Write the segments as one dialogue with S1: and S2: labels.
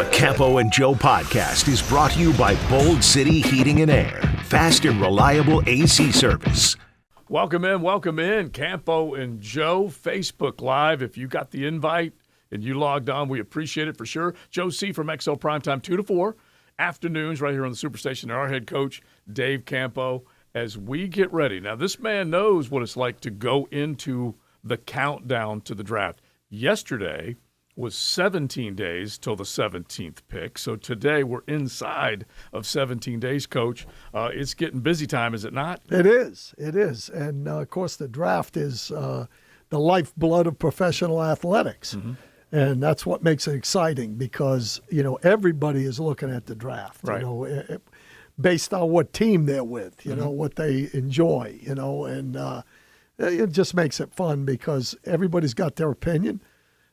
S1: The Campo and Joe podcast is brought to you by Bold City Heating and Air. Fast and reliable AC service.
S2: Welcome in. Campo and Joe, Facebook Live. If you got the invite and you logged on, we appreciate it for sure. Joe C. from XL Primetime, 2 to 4, afternoons right here on the Superstation. And our head coach, Dave Campo, as we get ready. Now, this man knows what it's like to go into the countdown to the draft. Yesterday was 17 days till the 17th pick. So today we're inside of 17 days, Coach. It's getting busy time, is it not?
S3: It is. And, of course, the draft is the lifeblood of professional athletics. Mm-hmm. And that's what makes it exciting because, everybody is looking at the draft,
S2: right.
S3: Based on what team they're with, what they enjoy, and it just makes it fun because everybody's got their opinion.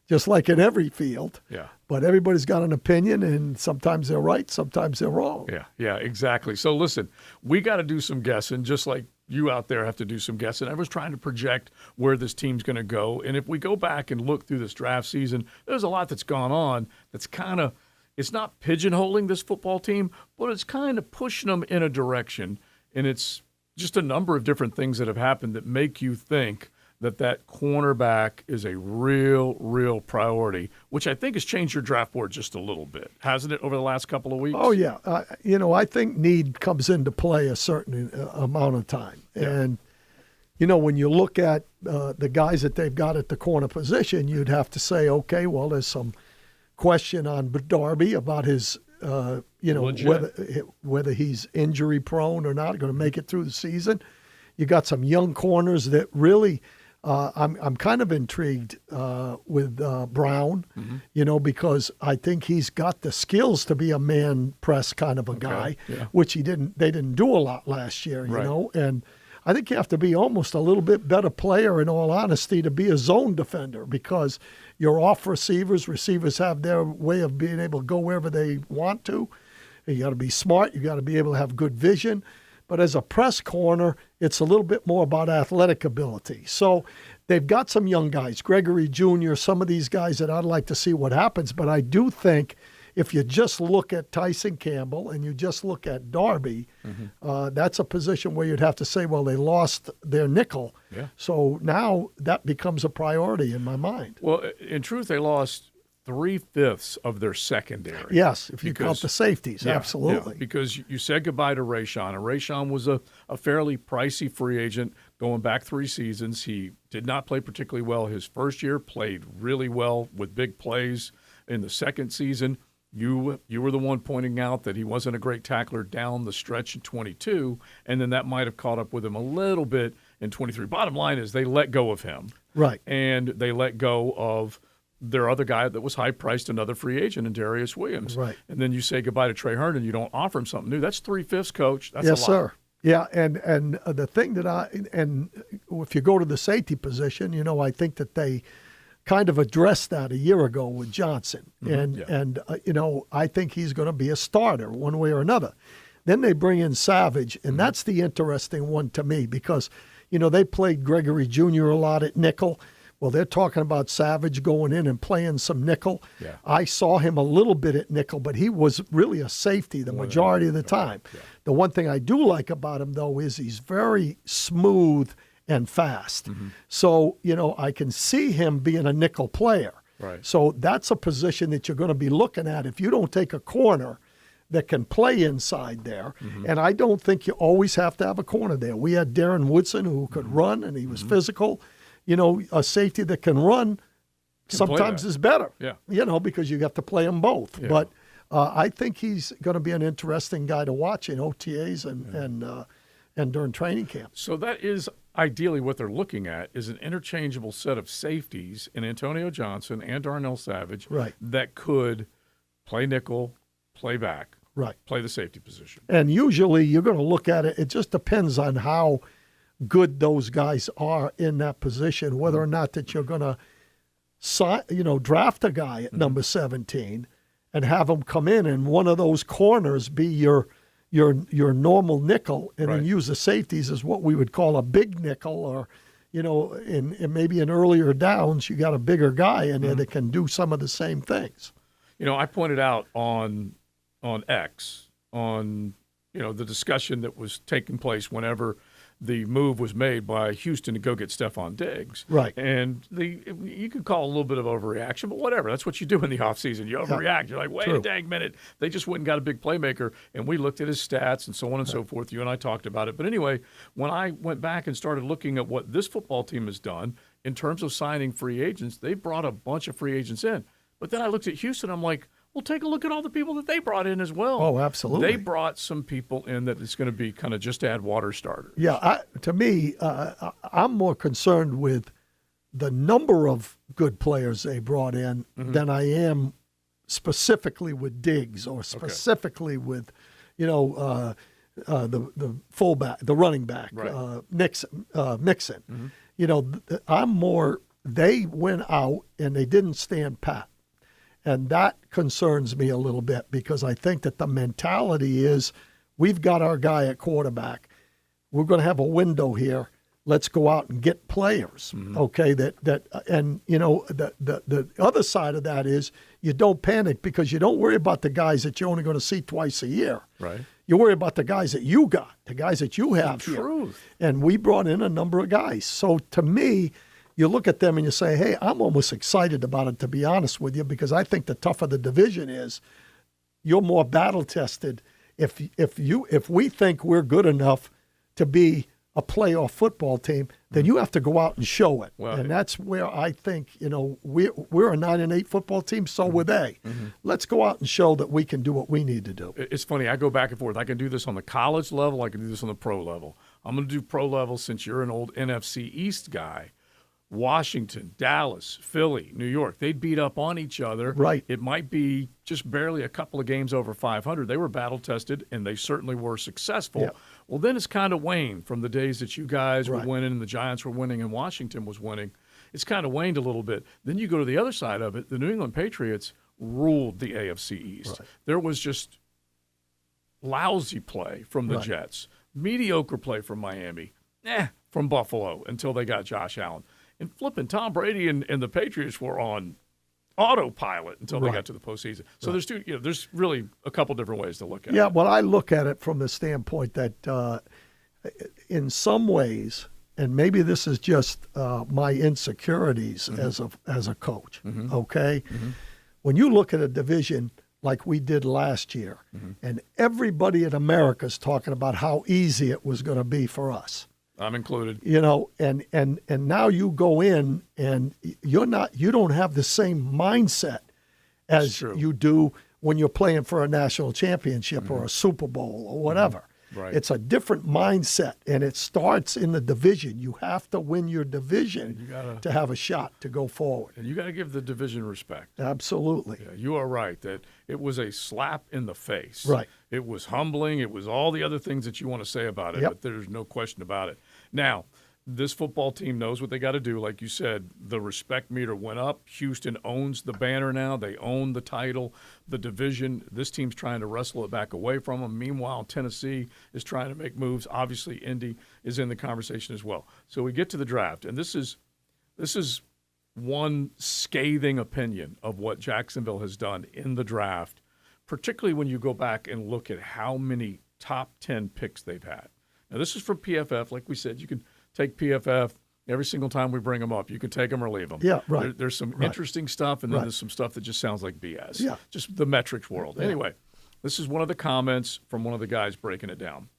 S3: Just like in every field.
S2: Yeah.
S3: But everybody's got an opinion, and sometimes they're right, sometimes they're wrong.
S2: Yeah, exactly. So listen, we got to do some guessing, just like you out there have to do some guessing. I was trying to project where this team's going to go. And if we go back and look through this draft season, there's a lot that's gone on that's kind of, it's not pigeonholing this football team, but it's kind of pushing them in a direction. And it's just a number of different things that have happened that make you think that cornerback is a real priority, which I think has changed your draft board just a little bit, hasn't it, over the last couple of weeks?
S3: Oh, yeah. I think need comes into play a certain amount of time.
S2: Yeah.
S3: And, when you look at the guys that they've got at the corner position, you'd have to say, okay, well, there's some question on Darby about his, whether he's injury prone or not, going to make it through the season. You got some young corners that really I'm kind of intrigued with Brown,
S2: mm-hmm.
S3: Because I think he's got the skills to be a man press kind of a guy,
S2: yeah.
S3: which they didn't do a lot last year,
S2: right.
S3: And I think you have to be almost a little bit better player, in all honesty, to be a zone defender because you're off receivers. Receivers have their way of being able to go wherever they want to. You got to be smart. You got to be able to have good vision. But as a press corner, it's a little bit more about athletic ability. So they've got some young guys, Gregory Jr., some of these guys that I'd like to see what happens. But I do think if you just look at Tyson Campbell and you just look at Darby,
S2: mm-hmm.
S3: That's a position where you'd have to say, well, they lost their nickel.
S2: Yeah.
S3: So now that becomes a priority in my mind.
S2: Well, in truth, they lost 3/5 of their secondary.
S3: Yes, if you count the safeties,
S2: yeah,
S3: absolutely.
S2: Yeah, because you said goodbye to Rayshon, and Rayshon was a fairly pricey free agent going back 3 seasons. He did not play particularly well his first year, played really well with big plays in the second season. You were the one pointing out that he wasn't a great tackler down the stretch in 22, and then that might have caught up with him a little bit in 23. Bottom line is they let go of him.
S3: Right.
S2: And they let go of their other guy that was high-priced, another free agent, in Darius Williams.
S3: Right.
S2: And then you say goodbye to Trey Herndon. You don't offer him something new. That's 3/5, Coach. That's
S3: yes,
S2: a lot.
S3: Sir. Yeah, and the thing that if you go to the safety position, I think that they kind of addressed that a year ago with Johnson.
S2: Mm-hmm.
S3: I think he's going to be a starter one way or another. Then they bring in Savage, and that's the interesting one to me because, they played Gregory Jr. a lot at nickel. Well, they're talking about Savage going in and playing some nickel.
S2: Yeah.
S3: I saw him a little bit at nickel, but he was really a safety the majority of the time.
S2: Yeah.
S3: The one thing I do like about him, though, is he's very smooth and fast.
S2: Mm-hmm.
S3: So, I can see him being a nickel player.
S2: Right.
S3: So that's a position that you're going to be looking at if you don't take a corner that can play inside there.
S2: Mm-hmm.
S3: And I don't think you always have to have a corner there. We had Darren Woodson who could run, and he was physical. A safety that can run sometimes is better, because you have to play them both.
S2: Yeah.
S3: But I think he's going to be an interesting guy to watch in OTAs and during training camp.
S2: So that is ideally what they're looking at is an interchangeable set of safeties in Antonio Johnson and Darnell Savage that could play nickel, play back, play the safety position.
S3: And usually you're going to look at it. It just depends on how good those guys are in that position, whether or not that you're going to draft a guy at number 17 and have him come in and one of those corners be your normal nickel and then use the safeties as what we would call a big nickel, or in maybe in earlier downs you got a bigger guy in there that can do some of the same things.
S2: I pointed out on X, on the discussion that was taking place whenever the move was made by Houston to go get Stephon Diggs.
S3: Right.
S2: And you could call it a little bit of overreaction, but whatever. That's what you do in the offseason. You overreact. You're like, wait a dang minute. They just went and got a big playmaker, and we looked at his stats and so on and so forth. You and I talked about it. But anyway, when I went back and started looking at what this football team has done in terms of signing free agents, they brought a bunch of free agents in. But then I looked at Houston. I'm like, well, take a look at all the people that they brought in as well.
S3: Oh, absolutely.
S2: They brought some people in that is going to be kind of just to add water starters.
S3: Yeah, to me, I'm more concerned with the number of good players they brought in than I am specifically with Diggs or specifically with, the fullback, the running back,
S2: Right.
S3: Mixon. I'm more. They went out and they didn't stand pat. And that concerns me a little bit because I think that the mentality is we've got our guy at quarterback. We're going to have a window here. Let's go out and get players. Okay, the other side of that is you don't panic because you don't worry about the guys that you're only going to see twice a year.
S2: Right.
S3: You worry about the guys that you got, the guys that you have here.
S2: Truth.
S3: And we brought in a number of guys. So to me, you look at them and you say, hey, I'm almost excited about it, to be honest with you, because I think the tougher the division is, you're more battle tested. If we think we're good enough to be a playoff football team, then you have to go out and show it.
S2: Well,
S3: and that's where I think, we're a 9-8 football team, so were they. Let's go out and show that we can do what we need to do.
S2: It's funny. I go back and forth. I can do this on the college level. I can do this on the pro level. I'm going to do pro level since you're an old NFC East guy. Washington, Dallas, Philly, New York, they beat up on each other.
S3: Right.
S2: It might be just barely a couple of games over 500. They were battle-tested, and they certainly were successful.
S3: Yeah.
S2: Well, then it's kind of waned from the days that you guys were
S3: Right.
S2: winning and the Giants were winning and Washington was winning. It's kind of waned a little bit. Then you go to the other side of it. The New England Patriots ruled the AFC East.
S3: Right.
S2: There was just lousy play from the
S3: Right.
S2: Jets, mediocre play from Miami, from Buffalo until they got Josh Allen. And flipping Tom Brady and the Patriots were on autopilot until they
S3: Right.
S2: got to the postseason. So there's really a couple different ways to look at
S3: Yeah,
S2: it.
S3: well, I look at it from the standpoint that in some ways, and maybe this is just my insecurities as a coach, okay? When you look at a division like we did last year, and everybody in America is talking about how easy it was going to be for us.
S2: I'm included.
S3: And now you go in and you don't have the same mindset as you do when you're playing for a national championship or a Super Bowl or whatever.
S2: Right.
S3: It's a different mindset, and it starts in the division. You have to win your division to have a shot to go forward.
S2: And you got to give the division respect.
S3: Absolutely.
S2: Yeah, you are right that it was a slap in the face.
S3: Right.
S2: It was humbling. It was all the other things that you want to say about it,
S3: Yep.
S2: but there's no question about it. Now, this football team knows what they got to do. Like you said, the respect meter went up. Houston owns the banner now. They own the title, the division. This team's trying to wrestle it back away from them. Meanwhile, Tennessee is trying to make moves. Obviously, Indy is in the conversation as well. So we get to the draft, and this is one scathing opinion of what Jacksonville has done in the draft, particularly when you go back and look at how many top 10 picks they've had. Now, this is from PFF. Like we said, you can take PFF every single time we bring them up. You can take them or leave them.
S3: Yeah, right.
S2: There's some interesting stuff, and then there's some stuff that just sounds like BS.
S3: Yeah.
S2: Just the metrics world. Anyway, this is one of the comments from one of the guys breaking it down.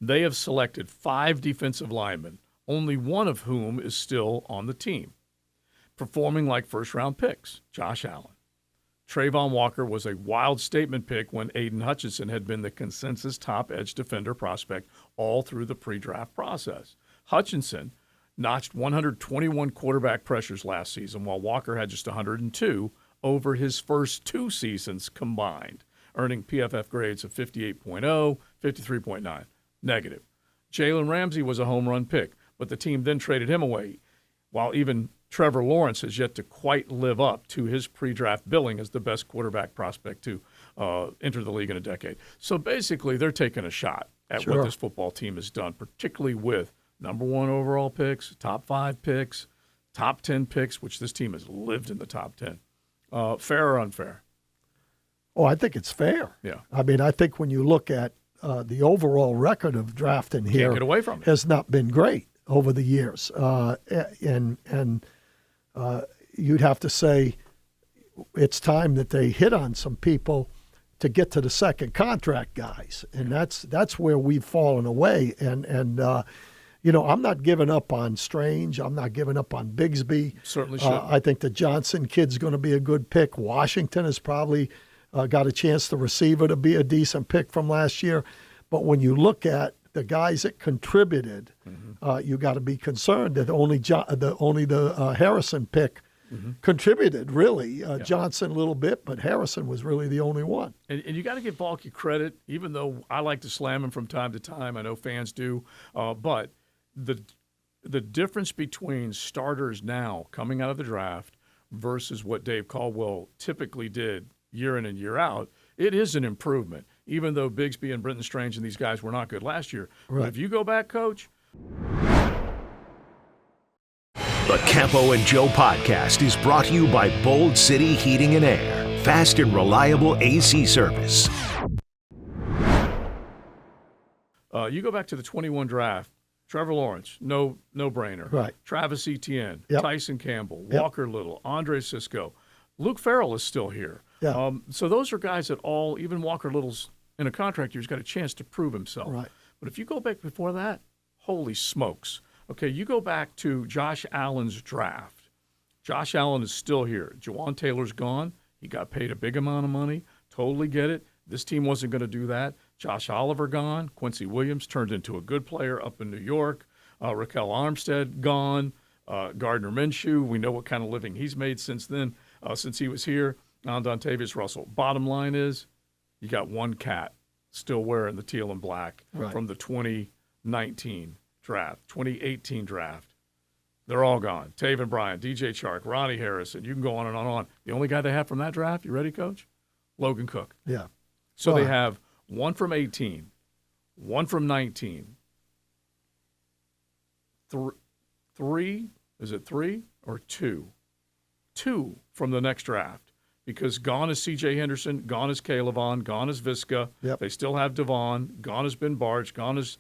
S2: They have selected 5 defensive linemen, only one of whom is still on the team, performing like first-round picks, Josh Allen. Trayvon Walker was a wild statement pick when Aiden Hutchinson had been the consensus top edge defender prospect all through the pre-draft process. Hutchinson notched 121 quarterback pressures last season, while Walker had just 102 over his first 2 seasons combined, earning PFF grades of 58.0, 53.9, negative. Jalen Ramsey was a home run pick, but the team then traded him away, while even Trevor Lawrence has yet to quite live up to his pre-draft billing as the best quarterback prospect to enter the league in a decade. So basically, they're taking a shot at what this football team has done, particularly with number 1 overall picks, top 5 picks, top 10 picks, which this team has lived in the top 10. Fair or unfair?
S3: Oh, I think it's fair.
S2: Yeah.
S3: I mean, I think when you look at the overall record of drafting here,
S2: Can't get away from it.
S3: has not been great over the years, and you'd have to say it's time that they hit on some people to get to the second contract guys, and that's where we've fallen away. And I'm not giving up on Strange. I'm not giving up on Bigsby.
S2: Certainly should.
S3: I think the Johnson kid's going to be a good pick. Washington has probably got a chance, the receiver, to be a decent pick from last year. But when you look at the guys that contributed, you got to be concerned that only the Harrison pick contributed, really. Johnson a little bit, but Harrison was really the only one.
S2: And you got to give Balky credit, even though I like to slam him from time to time. I know fans do. But the difference between starters now coming out of the draft versus what Dave Caldwell typically did year in and year out, it is an improvement, even though Bigsby and Brenton Strange and these guys were not good last year.
S3: Right.
S2: But if you go back, Coach.
S1: The Campo and Joe podcast is brought to you by Bold City Heating and Air. Fast and reliable AC service.
S2: You go back to the 21 draft. Trevor Lawrence, no brainer.
S3: Right.
S2: Travis Etienne,
S3: Yep.
S2: Tyson Campbell,
S3: Yep.
S2: Walker Little, Andre Sisco. Luke Farrell is still here.
S3: Yeah.
S2: So those are guys that all, even Walker Little's in a contract year, has got a chance to prove himself.
S3: Right.
S2: But if you go back before that, holy smokes. Okay, you go back to Josh Allen's draft. Josh Allen is still here. Jawan Taylor's gone. He got paid a big amount of money. Totally get it. This team wasn't going to do that. Josh Oliver gone. Quincy Williams turned into a good player up in New York. Raquel Armstead gone. Gardner Minshew, we know what kind of living he's made since then, since he was here. On Dontavius Russell. Bottom line is, you got one cat still wearing the teal and black from the 2019 draft, 2018 draft. They're all gone. Taven Bryan, DJ Chark, Ronnie Harrison. You can go on and on and on. The only guy they have from that draft, you ready, Coach? Logan Cook.
S3: Yeah.
S2: So they have one from 18, one from 19, three, is it three or two? Two from the next draft. Because gone is C.J. Henderson, gone is Calevon, gone is Visca.
S3: Yep.
S2: They still have Devon, gone is Ben Barch, gone is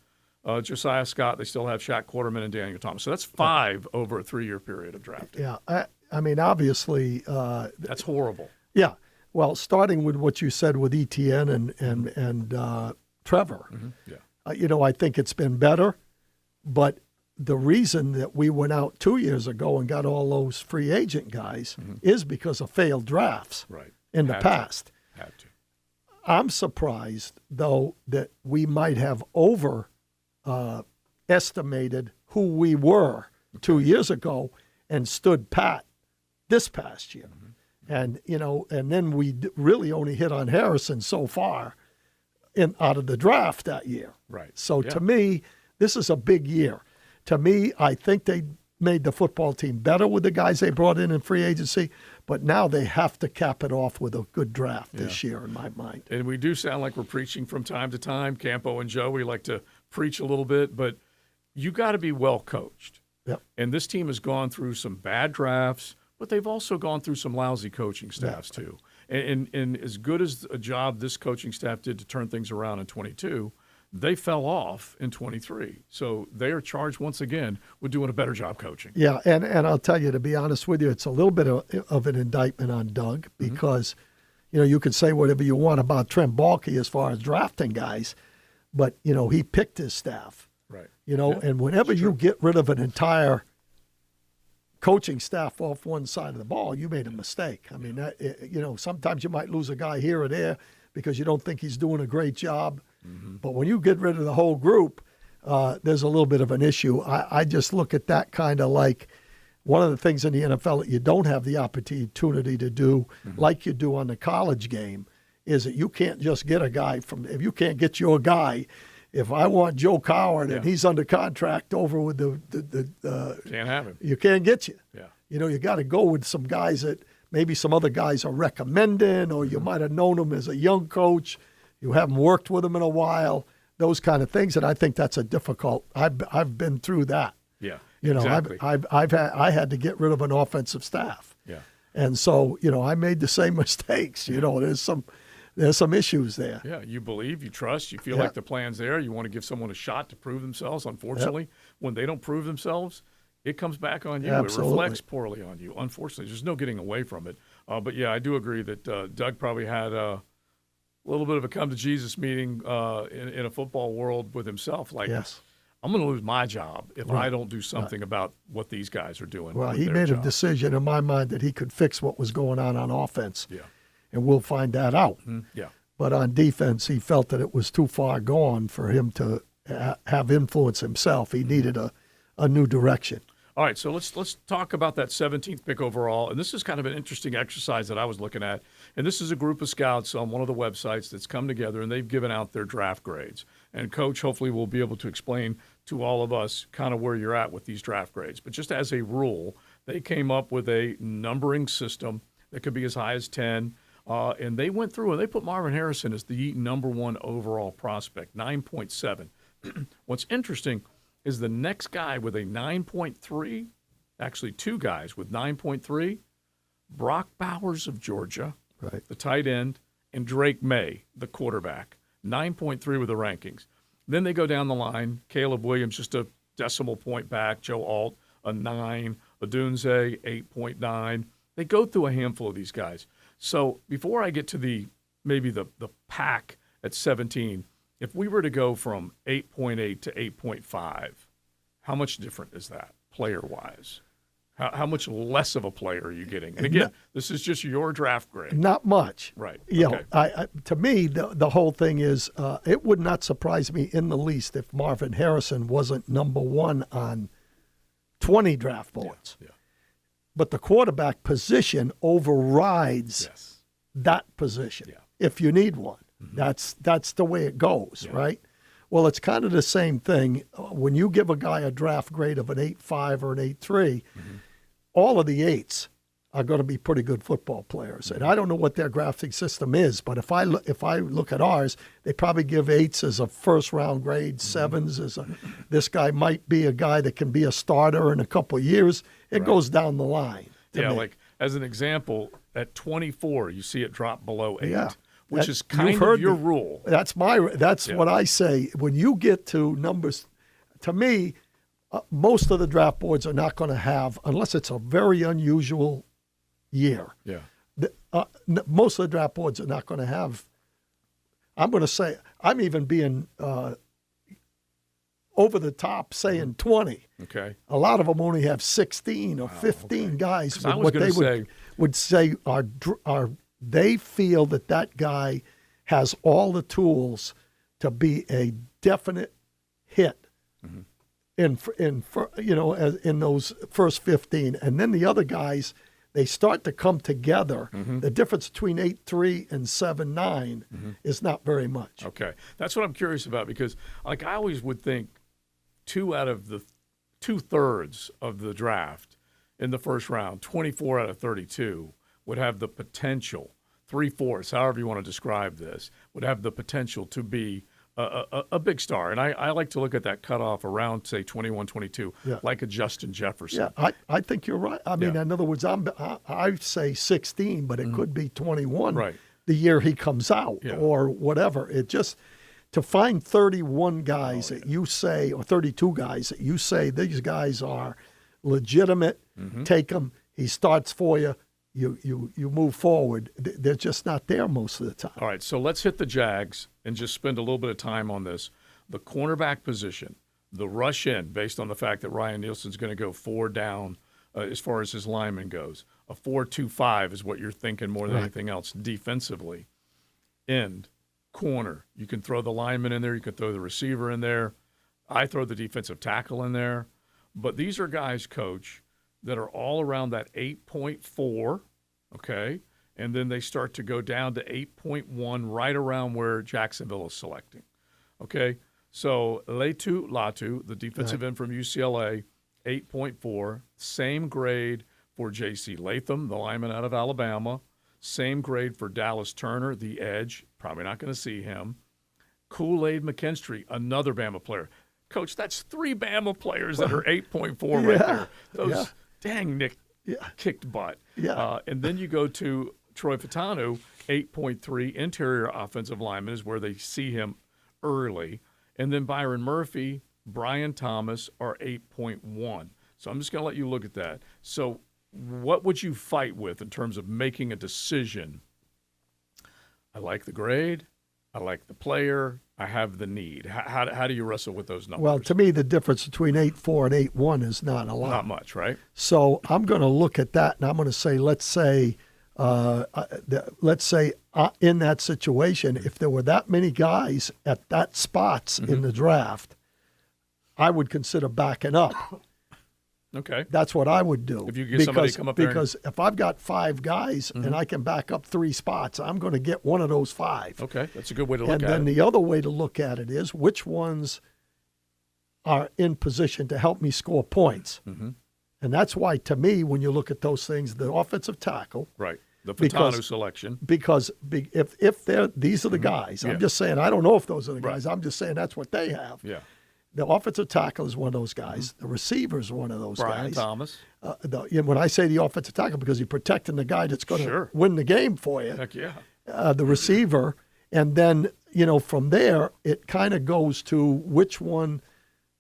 S2: Josiah Scott. They still have Shaq Quarterman and Daniel Thomas. So that's five over a 3-year period of drafting.
S3: Yeah. I mean, obviously.
S2: That's horrible.
S3: Yeah. Well, starting with what you said with Etienne and Trevor,
S2: Yeah.
S3: I think it's been better. But the reason that we went out 2 years ago and got all those free agent guys is because of failed drafts in the past.
S2: Had to.
S3: I'm surprised, though, that we might have estimated who we were 2 years ago and stood pat this past year. And, and then we really only hit on Harrison so far out of the draft that year.
S2: Right.
S3: So to me, this is a big year. To me, I think they made the football team better with the guys they brought in free agency, but now they have to cap it off with a good draft this year, in my mind.
S2: And we do sound like we're preaching from time to time. Campo and Joe, we like to preach a little bit, but you got to be well coached.
S3: Yep.
S2: And this team has gone through some bad drafts, but they've also gone through some lousy coaching staffs too. And as good as a job this coaching staff did to turn things around in 22, they fell off in 23. So they are charged once again with doing a better job coaching.
S3: Yeah, and I'll tell you, to be honest with you, it's a little bit of an indictment on Doug because, you can say whatever you want about Trent Baalke as far as drafting guys, but, he picked his staff.
S2: Right.
S3: And whenever you get rid of an entire coaching staff off one side of the ball, you made a mistake. I mean, sometimes you might lose a guy here or there because you don't think he's doing a great job. But when you get rid of the whole group, there's a little bit of an issue. I just look at that kind of like one of the things in the NFL that you don't have the opportunity to do, like you do on the college game, is that you can't just get a guy if you can't get your guy. If I want Joe Coward and he's under contract over with the
S2: can't have him.
S3: You can't get you.
S2: Yeah.
S3: You got to go with some guys that maybe some other guys are recommending, or you might have known him as a young coach. You haven't worked with him in a while, those kind of things. And I think that's a difficult. I've been through that.
S2: Yeah,
S3: exactly.
S2: I
S3: I had to get rid of an offensive staff.
S2: Yeah.
S3: And so, I made the same mistakes. There's some issues there.
S2: Yeah, you believe, you trust, you feel like the plan's there. You want to give someone a shot to prove themselves. Unfortunately, when they don't prove themselves, it comes back on you.
S3: Absolutely.
S2: It reflects poorly on you. Unfortunately, there's no getting away from it. But, yeah, I do agree that Doug probably had a little bit of a come-to-Jesus meeting in a football world with himself. Like,
S3: Yes.
S2: I'm going to lose my job if I don't do something about what these guys are doing.
S3: Well,
S2: with
S3: he
S2: their
S3: made a
S2: job.
S3: decision in my mind that he could fix what was going on offense.
S2: Yeah.
S3: And we'll find that out.
S2: Yeah.
S3: But on defense, he felt that it was too far gone for him to have influence himself. He needed a new direction.
S2: All right, so let's talk about that 17th pick overall. And this is kind of an interesting exercise that I was looking at. And this is a group of scouts on one of the websites that's come together, and they've given out their draft grades. And Coach hopefully will be able to explain to all of us kind of where you're at with these draft grades. But just as a rule, they came up with a numbering system that could be as high as 10. And they went through and they put Marvin Harrison as the number 1 overall prospect, 9.7. What's interesting is the next guy with a 9.3, actually 2 guys with 9.3, Brock Bowers of Georgia,
S3: Right.
S2: the tight end, and Drake May, the quarterback, 9.3 with the rankings. Then they go down the line. Caleb Williams, just a decimal point back. Joe Alt, a 9. Odunze, 8.9. They go through a handful of these guys. So before I get to maybe the pack at 17, if we were to go from 8.8 to 8.5, how much different is that player-wise? How much less of a player are you getting? And again, this is just your draft grade.
S3: Not much.
S2: Right.
S3: Okay. To me, the whole thing is it would not surprise me in the least if Marvin Harrison wasn't number 1 on 20 draft boards.
S2: Yeah.
S3: But the quarterback position overrides that position if you need one. Mm-hmm. That's the way it goes, right? Well, it's kind of the same thing. When you give a guy a draft grade of an 8.5 or an 8.3, all of the 8s are going to be pretty good football players. And I don't know what their drafting system is, but if I look at ours, they probably give 8s as a first-round grade, 7s as this guy might be a guy that can be a starter in a couple of years. It goes down the line.
S2: Yeah,
S3: me.
S2: like as an example, at 24, you see it drop below 8.
S3: Yeah.
S2: Which is kind of your rule.
S3: That's what I say. When you get to numbers, to me, most of the draft boards are not going to have, unless it's a very unusual year.
S2: Yeah.
S3: Most of the draft boards are not going to have. I'm going to say, I'm even being over the top saying 20.
S2: Okay.
S3: A lot of them only have 16 or 15 guys with what they would say are they feel that guy has all the tools to be a definite hit in those first 15. And then the other guys, they start to come together. The difference between 8.3 and 7.9 is not very much.
S2: Okay. That's what I'm curious about because, like, I always would think 2 out of the 2/3 of the draft in the first round, 24 out of 32, would have the potential, 3/4, however you want to describe this, would have the potential to be a big star. And I like to look at that cutoff around, say, 21, 22, like a Justin Jefferson.
S3: Yeah, I think you're right. I mean, in other words, I say 16, but it could be 21 the year he comes out or whatever. It just, to find 31 guys that you say, or 32 guys that you say, these guys are legitimate, take them, he starts for you, you move forward. They're just not there most of the time.
S2: All right, so let's hit the Jags and just spend a little bit of time on this. The cornerback position, the rush in, based on the fact that Ryan Nielsen's going to go 4 down as far as his lineman goes. A 4-2-5 is what you're thinking more than anything else defensively. End, corner. You can throw the lineman in there. You can throw the receiver in there. I throw the defensive tackle in there. But these are guys, Coach, that are all around that 8.4, okay? And then they start to go down to 8.1, right around where Jacksonville is selecting, okay? So Latu, the defensive end from UCLA, 8.4, same grade for J.C. Latham, the lineman out of Alabama, same grade for Dallas Turner, the edge, probably not going to see him. Kool-Aid McKinstry, another Bama player. Coach, that's 3 Bama players that are 8.4 right there. Dang, Nick, kicked butt.
S3: Yeah.
S2: And then you go to Troy Fatanu, 8.3 interior offensive lineman is where they see him early. And then Byron Murphy, Brian Thomas are 8.1. So I'm just going to let you look at that. So what would you fight with in terms of making a decision? I like the grade. I like the player. I have the need. How do you wrestle with those numbers?
S3: Well, to me, the difference between 8.4 and 8.1 is not a lot.
S2: Not much, right?
S3: So I'm going to look at that, and I'm going to say, let's say in that situation, if there were that many guys at that spots in the draft, I would consider backing up.
S2: Okay.
S3: That's what I would do.
S2: If you get somebody to come up there.
S3: Because if I've got 5 guys and I can back up 3 spots, I'm going to get one of those 5.
S2: Okay, that's a good way to look at it.
S3: And then the other way to look at it is which ones are in position to help me score points.
S2: Mm-hmm.
S3: And that's why, to me, when you look at those things, the offensive tackle.
S2: Right. The Fatanu selection.
S3: Because if these are the guys, I'm just saying, I don't know if those are the guys. I'm just saying that's what they have.
S2: Yeah.
S3: The offensive tackle is one of those guys. The receiver is one of those
S2: Brian
S3: guys.
S2: Thomas.
S3: When I say the offensive tackle, because you're protecting the guy that's going to win the game for you.
S2: Heck yeah.
S3: The receiver. And then, from there, it kind of goes to which one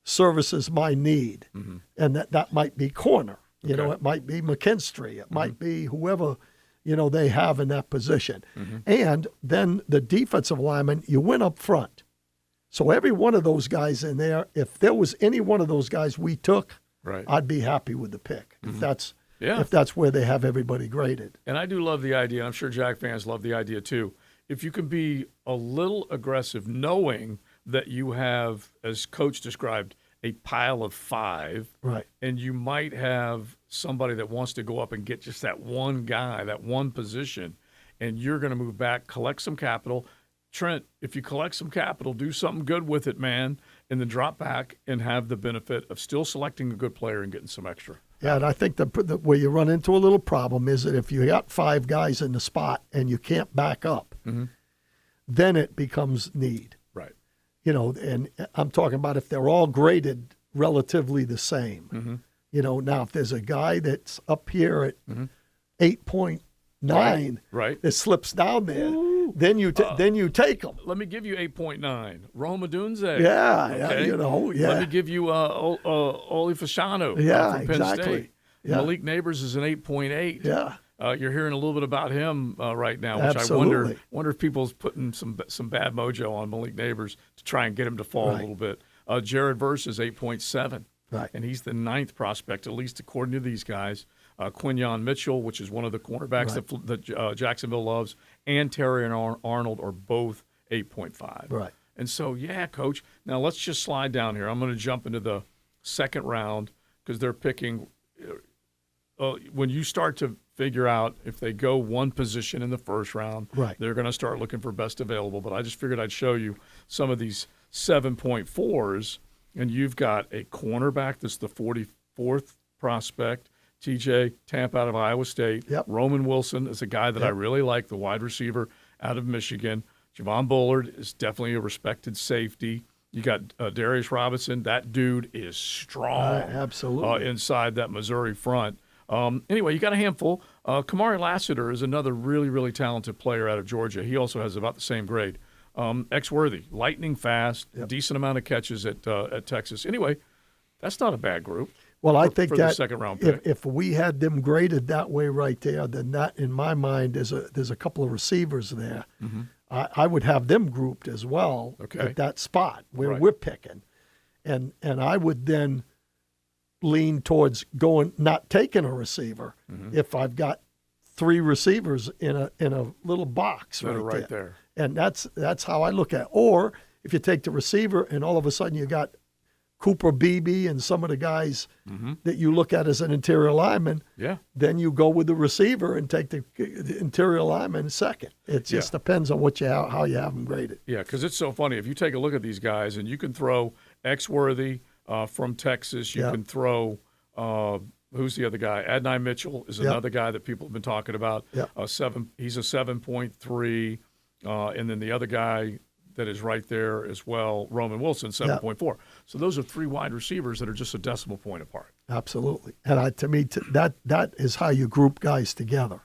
S3: services my need. Mm-hmm. And that might be corner. It might be McKinstry. It might be whoever, they have in that position. Mm-hmm. And then the defensive lineman, you win up front. So every one of those guys in there, if there was any one of those guys we took, I'd be happy with the pick. Mm-hmm. If that's where they have everybody graded. And
S2: I do love the idea. I'm sure Jack fans love the idea too. If you can be a little aggressive, knowing that you have, as Coach described, a pile of 5, and you might have somebody that wants to go up and get just that one guy, that one position, and you're going to move back, collect some capital. Trent, if you collect some capital, do something good with it, man, and then drop back and have the benefit of still selecting a good player and getting some extra.
S3: Yeah, and I think the where you run into a little problem is that if you got 5 guys in the spot and you can't back up, then it becomes need.
S2: Right.
S3: And I'm talking about if they're all graded relatively the same. Mm-hmm. Now if there's a guy that's up here at 8.9 that slips down there, then you take them.
S2: Let me give you 8.9. Roma Dunze.
S3: Yeah,
S2: okay. Let me give you Oli Fashanu from Penn State. Yeah. Malik Neighbors is an 8.8.
S3: Yeah.
S2: You're hearing a little bit about him right now, which
S3: Absolutely.
S2: I wonder if people's putting some bad mojo on Malik Neighbors to try and get him to fall a little bit. Jared Verse is 8.7.
S3: Right.
S2: And he's the 9th prospect, at least according to these guys. Quinyon Mitchell, which is one of the cornerbacks that Jacksonville loves, and Terry and Arnold are both 8.5.
S3: Right.
S2: And so, Coach, now let's just slide down here. I'm going to jump into the second round because they're picking when you start to figure out if they go one position in the first round, they're going to start looking for best available. But I just figured I'd show you some of these 7.4s, and you've got a cornerback that's the 44th prospect, TJ Tamp out of Iowa State.
S3: Yep.
S2: Roman Wilson is a guy that I really like, the wide receiver out of Michigan. Javon Bullard is definitely a respected safety. You got Darius Robinson. That dude is strong.
S3: Absolutely.
S2: Inside that Missouri front. Anyway, you got a handful. Kamari Lassiter is another really, really talented player out of Georgia. He also has about the same grade. X-Worthy, lightning fast, decent amount of catches at Texas. Anyway, that's not a bad group.
S3: Well, I think
S2: for
S3: that
S2: the second round pick.
S3: If we had them graded that way right there, then that, in my mind, there's a couple of receivers there. Mm-hmm. I would have them grouped as well at that spot where we're picking, and I would then lean towards not taking a receiver if I've got 3 receivers in a little box right there. And that's how I look at it. Or if you take the receiver and all of a sudden you got Cooper Beebe and some of the guys that you look at as an interior lineman, then you go with the receiver and take the interior lineman second. It just depends on how you have them graded.
S2: Yeah, because it's so funny. If you take a look at these guys, and you can throw X-Worthy from Texas, you can throw who's the other guy? Adonai Mitchell is another guy that people have been talking about.
S3: Yep.
S2: He's a 7.3, and then the other guy that is right there as well. Roman Wilson, 7.4. So those are 3 wide receivers that are just a decimal point apart.
S3: Absolutely. And to me, that is how you group guys together.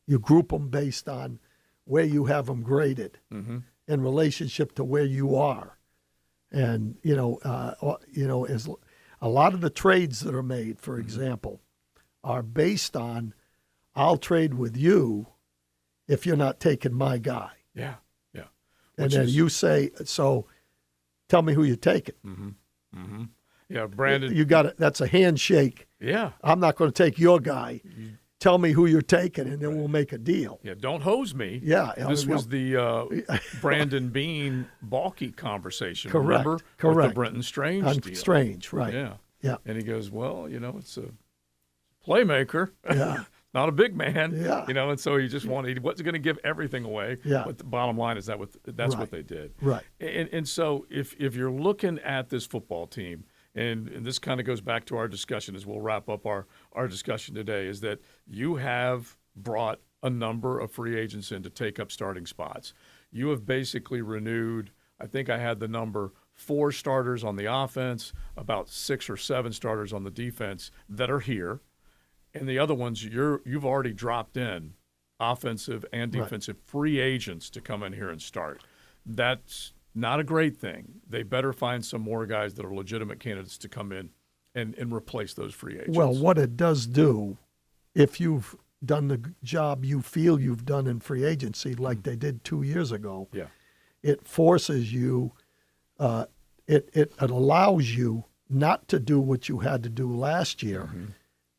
S3: You group them based on where you have them graded in relationship to where you are. And, as a lot of the trades that are made, for example, are based on, I'll trade with you if you're not taking my guy.
S2: Yeah.
S3: And then you say, so tell me who you're taking.
S2: Yeah, Brandon.
S3: You got it. That's a handshake.
S2: Yeah.
S3: I'm not going to take your guy. Tell me who you're taking, and then we'll make a deal.
S2: Yeah, don't hose me.
S3: Yeah.
S2: This was the Brandon Bean Balky conversation.
S3: Correct.
S2: Remember?
S3: Correct.
S2: With the Brenton Strange deal.
S3: Strange, right.
S2: Yeah. And he goes, well, it's a playmaker.
S3: Yeah.
S2: Not a big man.
S3: Yeah.
S2: And so he wasn't going to give everything away.
S3: Yeah.
S2: But the bottom line is that's what they did.
S3: Right.
S2: And so if you're looking at this football team, and this kind of goes back to our discussion as we'll wrap up our discussion today, is that you have brought a number of free agents in to take up starting spots. You have basically renewed, I think I had the number, 4 starters on the offense, about 6 or 7 starters on the defense that are here. And the other ones, you've already dropped in offensive and defensive free agents to come in here and start. That's not a great thing. They better find some more guys that are legitimate candidates to come in and replace those free agents.
S3: Well, what it does do, if you've done the job you feel you've done in free agency like they did 2 years ago, it forces you, it allows you not to do what you had to do last year.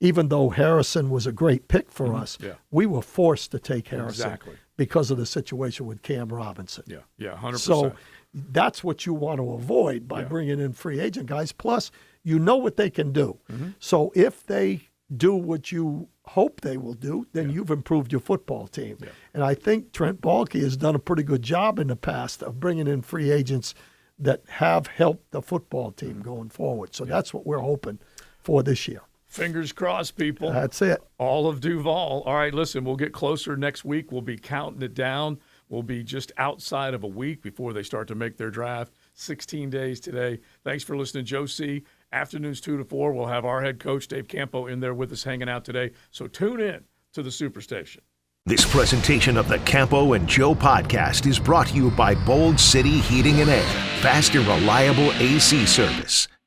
S3: Even though Harrison was a great pick for us, we were forced to take Harrison because of the situation with Cam Robinson.
S2: Yeah, 100%.
S3: So that's what you want to avoid by bringing in free agent guys. Plus, you know what they can do. So if they do what you hope they will do, then you've improved your football team. And I think Trent Baalke has done a pretty good job in the past of bringing in free agents that have helped the football team going forward. So that's what we're hoping for this year.
S2: Fingers crossed, people.
S3: That's it.
S2: All of Duval. All right, listen, we'll get closer next week. We'll be counting it down. We'll be just outside of a week before they start to make their draft. 16 days today. Thanks for listening, Joe C. Afternoons 2 to 4. We'll have our head coach, Dave Campo, in there with us hanging out today. So tune in to the Superstation.
S1: This presentation of the Campo and Joe podcast is brought to you by Bold City Heating and Air. Fast and reliable AC service.